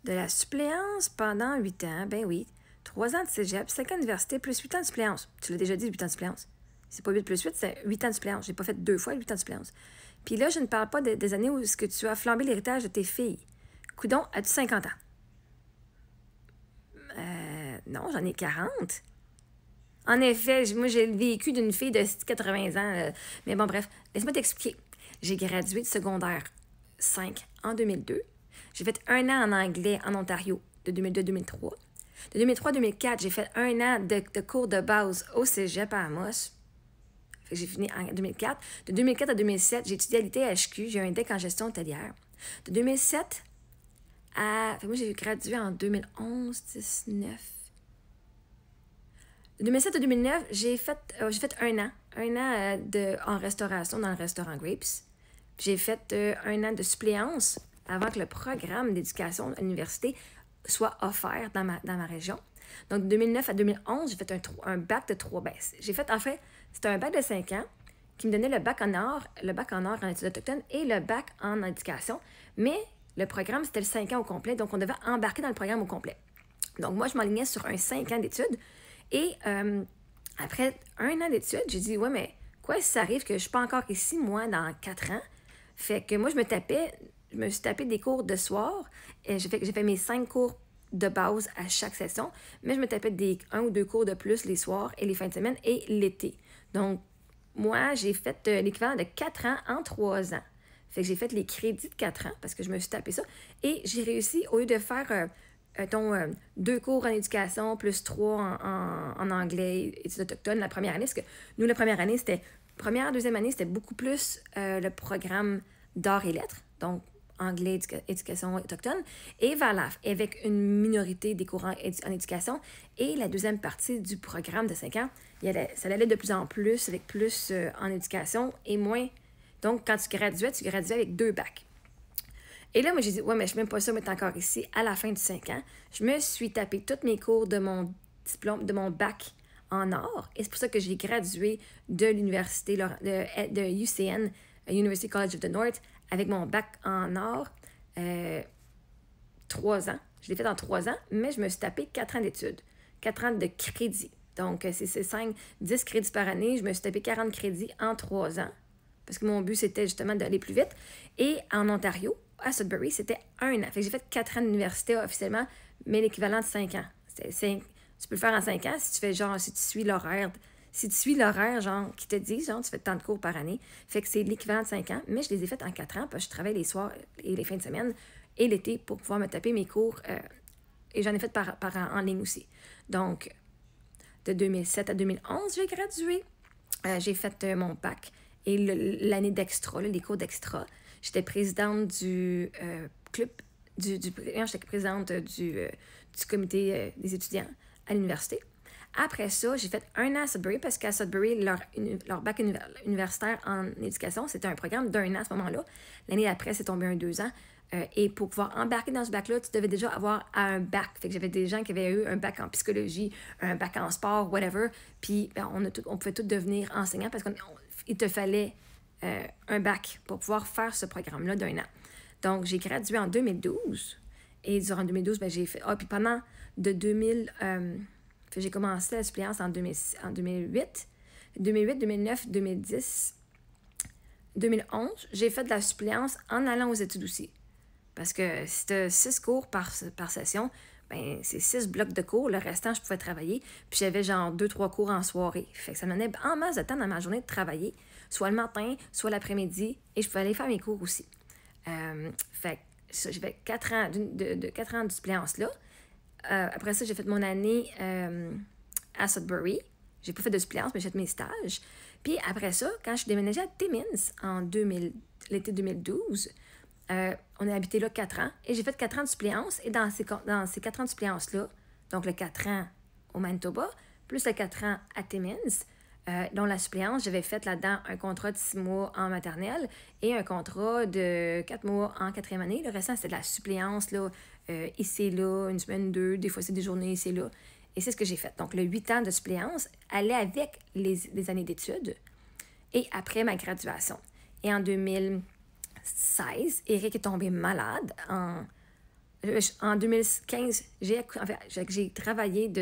De la suppléance pendant 8 ans, ben oui. 3 ans de cégep, 5 ans d'université, plus 8 ans de suppléance. Tu l'as déjà dit, 8 ans de suppléance. C'est pas 8 plus 8, c'est 8 ans de suppléance. J'ai pas fait 2 fois 8 ans de suppléance. Puis là, je ne parle pas des années où est-ce que tu as flambé l'héritage de tes filles. Coudon, as-tu 50 ans? Non, j'en ai 40. En effet, moi, j'ai le vécu d'une fille de 80 ans. Mais bon, bref, laisse-moi t'expliquer. J'ai gradué de secondaire 5 en 2002. J'ai fait 1 an en anglais en Ontario de 2002 à 2003. De 2003 à 2004, j'ai fait 1 an de cours de base au cégep à Amos. Fait que j'ai fini en 2004. De 2004 à 2007, j'ai étudié à l'ITHQ. J'ai eu un DEC en gestion hôtelière. De 2007 à... Fait que moi, j'ai gradué en 2011, 19... De 2007 à 2009, j'ai fait 1 an. 1 an en restauration dans le restaurant Grapes. J'ai fait 1 an de suppléance avant que le programme d'éducation à l'université soit offert dans ma région. Donc, de 2009 à 2011, j'ai fait un bac de 3 baisses. J'ai fait, en fait, c'était un bac de 5 ans qui me donnait le bac en art en études autochtones et le bac en éducation. Mais le programme, c'était le 5 ans au complet, donc on devait embarquer dans le programme au complet. Donc, moi, je m'alignais sur un 5 ans d'études. Et après 1 an d'études, j'ai dit, ouais, mais quoi si ça arrive que je ne suis pas encore ici, moi, dans 4 ans? Fait que moi, je me suis tapé des cours de soir. Et j'ai fait mes 5 cours de base à chaque session, mais je me tapais 1 ou 2 cours de plus les soirs et les fins de semaine et l'été. Donc, moi, j'ai fait l'équivalent de 4 ans en 3 ans. Fait que j'ai fait les crédits de 4 ans parce que je me suis tapé ça. Et j'ai réussi, au lieu de faire 2 cours en éducation plus 3 en anglais, études autochtones la première année, parce que nous, la première année, deuxième année, c'était beaucoup plus le programme d'arts et lettres, donc anglais, éducation autochtone, et VALAF, avec une minorité des cours en éducation. Et la deuxième partie du programme de 5 ans, ça allait de plus en plus, avec plus en éducation et moins. Donc, quand tu graduais avec 2 bacs. Et là, moi, j'ai dit, ouais, mais je ne suis même pas sûre d'être encore ici à la fin du 5 ans. Je me suis tapé tous mes cours de mon diplôme, de mon bac en art. Et c'est pour ça que j'ai gradué de l'université de UCN, University College of the North, avec mon bac en art, 3 ans. Je l'ai fait en 3 ans, mais je me suis tapé 4 ans d'études, 4 ans de crédit. Donc, c'est 10 crédits par année. Je me suis tapé 40 crédits en 3 ans, parce que mon but, c'était justement d'aller plus vite. Et en Ontario, à Sudbury, c'était 1 an. Fait que j'ai fait 4 ans d'université officiellement, mais l'équivalent de 5 ans. Tu peux le faire en 5 ans si tu fais genre, si tu suis l'horaire. Si tu suis l'horaire, genre, qui te dit, genre, tu fais tant de cours par année. Fait que c'est l'équivalent de 5 ans, mais je les ai fait en 4 ans, parce que je travaille les soirs et les fins de semaine et l'été pour pouvoir me taper mes cours. Et j'en ai fait en ligne aussi. Donc, de 2007 à 2011, j'ai gradué. J'ai fait mon bac et l'année d'extra, les cours d'extra. J'étais présidente du club, j'étais présidente du comité des étudiants à l'université. Après ça, j'ai fait 1 an à Sudbury parce qu'à Sudbury, leur bac universitaire en éducation, c'était un programme d'1 an à ce moment-là. L'année d'après, c'est tombé 2 ans. Et pour pouvoir embarquer dans ce bac-là, tu devais déjà avoir un bac. Fait que j'avais des gens qui avaient eu un bac en psychologie, un bac en sport, whatever. Puis on pouvait tous devenir enseignants parce qu'il te fallait un bac pour pouvoir faire ce programme-là d'1 an. Donc, j'ai gradué en 2012. Et durant 2012, j'ai fait... puis pendant de 2000... j'ai commencé la suppléance en 2008. 2008, 2009, 2010, 2011, j'ai fait de la suppléance en allant aux études aussi. Parce que c'était 6 cours par session, ben c'est 6 blocs de cours. Le restant, je pouvais travailler. Puis j'avais genre 2-3 cours en soirée. Fait que ça me donnait en masse de temps dans ma journée de travailler, soit le matin, soit l'après-midi. Et je pouvais aller faire mes cours aussi. Fait que j'ai fait 4 ans de 4 ans de suppléance-là. Après ça, j'ai fait mon année à Sudbury. J'ai pas fait de suppléance, mais j'ai fait mes stages. Puis après ça, quand je suis déménagée à Timmins en l'été 2012, on a habité là 4 ans. Et j'ai fait 4 ans de suppléance. Et dans ces 4 ans de suppléance-là, donc le 4 ans au Manitoba, plus le 4 ans à Timmins, dont la suppléance, j'avais fait là-dedans un contrat de 6 mois en maternelle et un contrat de 4 mois en 4e année. Le restant, c'était de la suppléance, là, ici et là, une semaine, 2, des fois c'est des journées ici et là. Et c'est ce que j'ai fait. Donc, le 8 ans de suppléance allait avec les années d'études et après ma graduation. Et en 2016, Eric est tombé malade En 2015, j'ai travaillé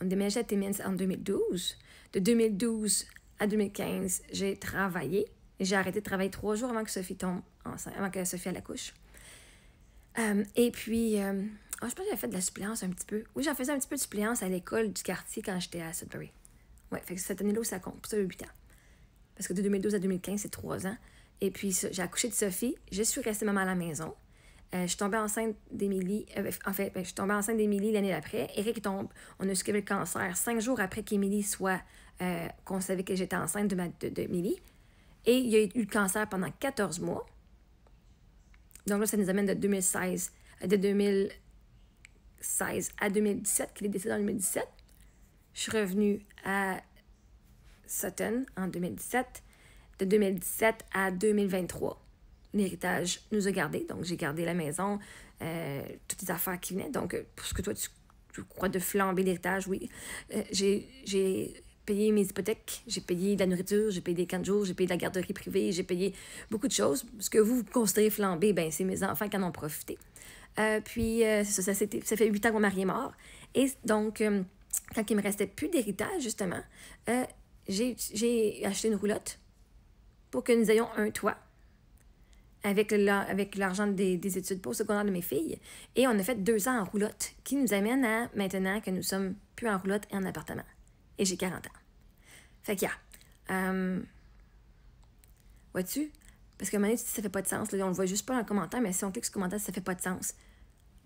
on déménageait à Timmins en 2012. De 2012 à 2015, j'ai travaillé. J'ai arrêté de travailler 3 jours avant que Sophie tombe enceinte, avant que Sophie elle accouche. Et puis, je pense que j'avais fait de la suppléance un petit peu. Oui, j'en faisais un petit peu de suppléance à l'école du quartier quand j'étais à Sudbury. Ouais, fait que cette année-là, ça compte. Pour ça, 8 ans. Parce que de 2012 à 2015, c'est 3 ans. Et puis, j'ai accouché de Sophie. Je suis restée maman à la maison. Je suis tombée enceinte d'Émilie. Je suis tombée enceinte d'Émilie l'année d'après. Eric tombe. On a suivi le cancer 5 jours après qu'Émilie soit... qu'on savait que j'étais enceinte d'Émilie. Et il y a eu le cancer pendant 14 mois. Donc là, ça nous amène de 2016 à 2017, qu'il est décédé en 2017. Je suis revenue à Sutton en 2017. De 2017 à 2023, l'héritage nous a gardés. Donc, j'ai gardé la maison, toutes les affaires qui venaient. Donc, pour ce que toi, tu crois de flamber l'héritage, oui. J'ai payé mes hypothèques, j'ai payé de la nourriture, j'ai payé des camps de jour, j'ai payé de la garderie privée, j'ai payé beaucoup de choses. Ce que vous considérez flamber, ben c'est mes enfants qui en ont profité. Puis, ça fait 8 ans que mon mari est mort. Et donc, quand il me restait plus d'héritage, justement, j'ai acheté une roulotte pour que nous ayons un toit avec l'argent des études postsecondaires de mes filles. Et on a fait 2 ans en roulotte, qui nous amène à maintenant que nous sommes plus en roulotte et en appartement. Et j'ai 40 ans. Fait qu'il y a... vois-tu? Parce que à un moment donné, ça fait pas de sens. Là, on le voit juste pas dans le commentaire, mais si on clique sur le commentaire, ça fait pas de sens.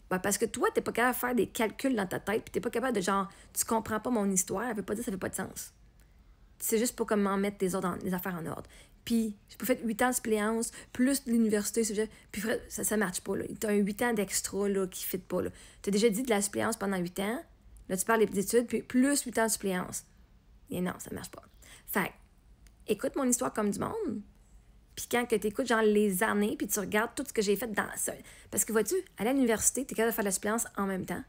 Ben, parce que toi, t'es pas capable de faire des calculs dans ta tête, puis t'es pas capable de genre, tu comprends pas mon histoire, ça veut pas dire que ça fait pas de sens. C'est juste pour comment mettre les affaires en ordre. Puis, j'ai pas fait 8 ans de suppléance, plus l'université, puis ça marche pas, là. T'as un 8 ans d'extra, là, qui fit pas, là. T'as déjà dit de la suppléance pendant 8 ans, là, tu parles des études, puis plus 8 ans de suppléance. Et non, ça marche pas. Fait écoute mon histoire comme du monde, puis quand tu écoutes, genre, les années, puis tu regardes tout ce que j'ai fait dans ça. Parce que, vois-tu, aller à l'université, t'es capable de faire de la suppléance en même temps.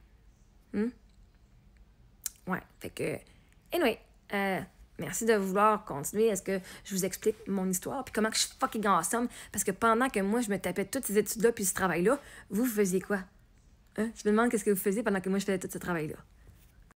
Ouais, fait que... Anyway, merci de vouloir continuer. Est-ce que je vous explique mon histoire, puis comment que je suis fucking awesome? Parce que pendant que moi, je me tapais toutes ces études-là, puis ce travail-là, vous faisiez quoi? Je me demande qu'est-ce que vous faisiez pendant que moi, je faisais tout ce travail-là.